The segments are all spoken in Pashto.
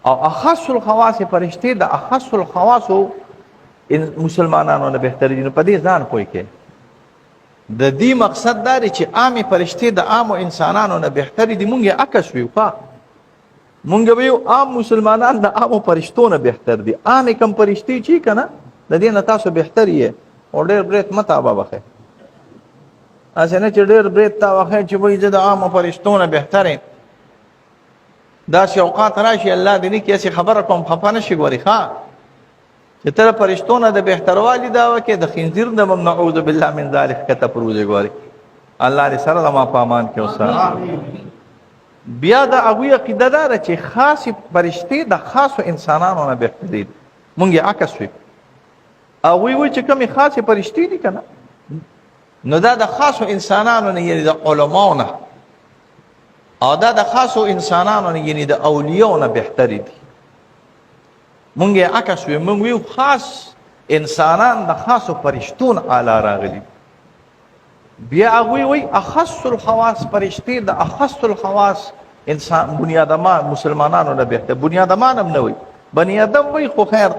او اخص الخواص فرشتي د اخص الخواص مسلمانانو نه بهتر دي. نو په دې ځان پوي کې د دې مقصد دا دی چې عامي فرشتي د عامو انسانانو نه بهتر دي. مونږه عکس ویو ښا مونږ ویو عام مسلمانان د عامو فرشتو نه بهتر دي. عام کم فرشتي چې کنه د دې نه تاسو بهتر یې او ډېر بریت متابه وخه اسنه چې ډېر بریت تا وخه چې وایي د عامو فرشتو نه بهتر دا شوقات راشي الله دې نه کیسه خبره کوم خفه نشي ګوري ښا چې تر فرشتو نه د بهتروالي دا وکي د خنزیر نه نعوذ بالله من ذلک کته پروزه ګوري. الله دې سره ما پامان کې اوسه. بیا دا هغوی عقیده داره چې خاص فرشتي د خاصو انسانانو نه بهتر دي. مونږ یې عکس وي هغوی وایي چې کومې خاصې فرشتي دي که نه نو دا د خاصو انسانانو نه یعنې د علماو نه او دا د خاصو انسانانو نه یعنې د اولیاو نه بهترې دي. مونږ یې عکس وي مونږ ویو خاص انسانان د خاصو فرشتو نه اعلی راغلي. بیا هغوی وایي اخص الخواص فرشتي د اخص الخواص انسان بنیادمان مسلمانانو نه بهتر. بنیادمان هم نه وایي بني ادم وایي خو خیر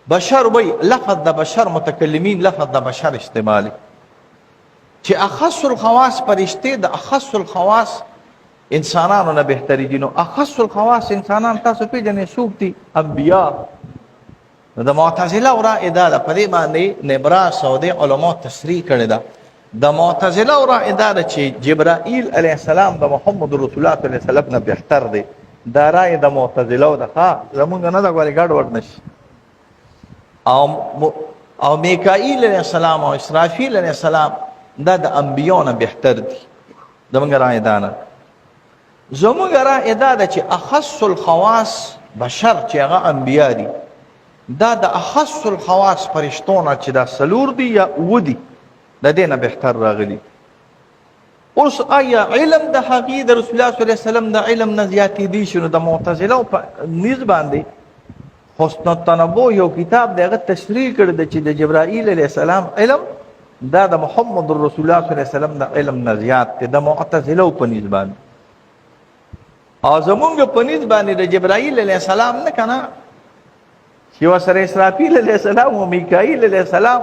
بشر وایي لفظ د بشر متکلمین لفظ د بشر استعمالي چې اخص الخواص فرشتي د اخص الخواص انسانانو نه بهتري دي. نو اخص الخواص انسانان تاسو پیژنئ څوک دي؟ انبیا. نو د معتزله ورائده ده په دې باندې نبراس او د علماء تصریح کړې ده. د معتزله ورائده ده چې جبرائیل علیه السلام د محمد رسول الله صلی الله علیه وسلم نه بهتر دی. دا رائے د معتزله ده ښا زمونږ نه ده ګورې ګډوډ نشي. او میکائیل علیه السلام او اسرافیل علیه السلام دا د انبیاء نه بهتر دي. زمونږ رائده نه زمونږ رائده ده چې اخص الخواص بشر چې هغه انبیا دي دا د اخص الخواص فرشتونه چې دا سلور دي یا اوه دي د دې نه بهتر راغلي. اوس آیا علم د هغې د رسول الله صلی الله علیه وسلم د علم نه زیاتېدی شي؟ نو د معتزلو په نیز باندې حسن التنبؤ یو کتاب دی هغه تشریح کړی دی چې د جبرائیل علیه السلام علم دا د محمد رسول الله صلی الله علیه وسلم د علم نه زیات دی د معتزلو په نیز باندې. او زمونږ په نیز باندې د جبرائیل علیه السلام نه که نه چې ورسره اسرافیل علیه السلام او میکائیل علیه السلام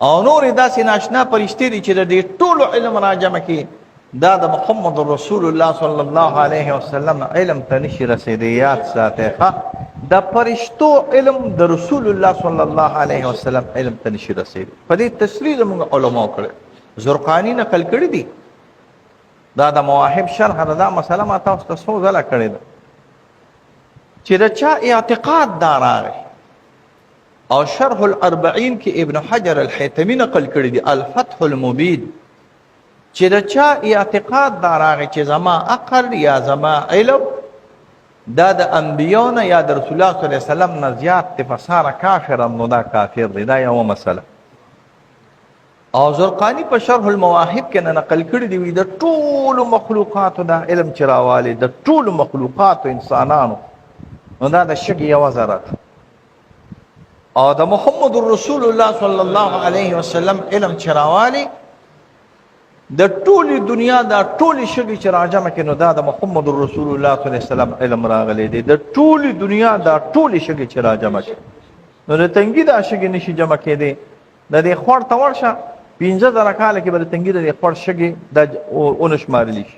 او نورې داسې ناشنا فرشتې دي چې د دې ټولو علم راجمع کړي دا د محمد رسول الله صلی الله علیه وسلم علم ته نشي رسېدی. یاد ساتئ ښه د فرشتو علم د رسول الله صلی الله علیه وسلم علم ته نشي رسېدی. په دې تصریح زموږ علماو کړی. زرقاني نقل کړي دي دا د مواهب شرح دا مسله ما تاسو ته څو ځله کړې ده چې د چا اعتقاد دا راغی او شرح الاربعین کې ابن حجر الحیتمی نقل کړی دی الفتح المبین چې د چا اعتقاد دا راغی چې زما عقل یا زما علم دا د انبیاء نه یا د رسول الله صلی الله علیه وسلم نه زیات دی فصار کافرا نو دا کافر دی. دا یوه مسله. او زرقانی په شرح المواهب کې نه نقل کړی دی وی د ټولو مخلوقاتو دا علم چې راوالی د ټولو مخلوقاتو انسانانو نو دا د شګې یوه ذره ده. او د محمد رسول الله صلی الله علیه وسلم علم چې راوالی د ټولې دنیا دا ټولې شګې چې راجمع کړي نو دا د محمد رسول الله صلی الله علیه وسلم علم راغلی دی. د ټولې دنیا دا ټولې شګې چې راجمع کړي نو د تنګي دا شګې نشي جمع کېدی. د دې خوړ ته ورشه 15,000 کاله کې به د تنګي د خوړ شګې دا ونشمارلی شي.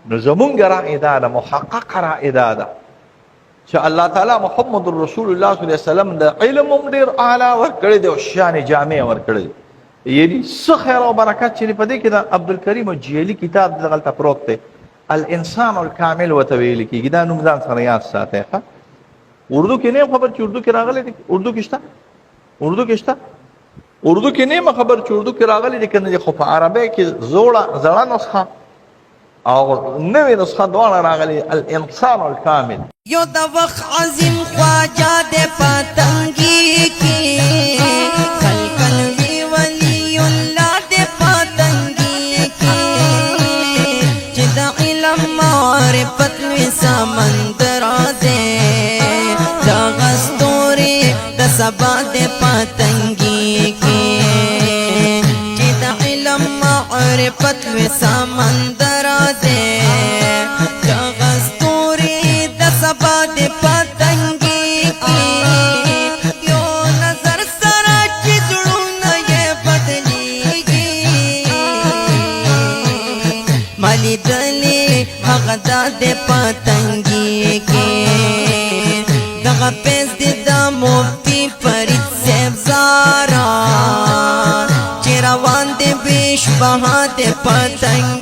نو زمونږ رائده ده محققه رائده ده چې الله تعالی محمد رسول الله صلی الله علیه وسلم د علم هم ډېر اعلی ورکړی دی او شان جامع ورکړی دی. یعنی څه خیر او برکت چې په دې کې د عبدالکریم الجیلی کتاب دغلته پروت دی الانسان الکامل ورته ویل کېږي. دا نوم ځان سره یاد ساتئ. اردو کې نه خبر چې اردو کې راغلی دی. اردو کې شته اردو کې نه خبر چې اردو کې راغلی دی که نه دی خو په عربی کې زړه نسخه او نوې نسخه دواړه راغلي الانسان الکامل. یو د وخت عظیم خواجه د پتنګي کې خلقن وی ولی الله د پتنګي کې چې د علم معرفت وی سمندر ده د غستوري د سبا د پتنګي کې چې د علم معرفت وی سمندر ده د غستوري غدا دے پتنگی کے دغا پیس دے دا مفتی فرید سیب زارا چی روان دے بیش بہا دے پتنگی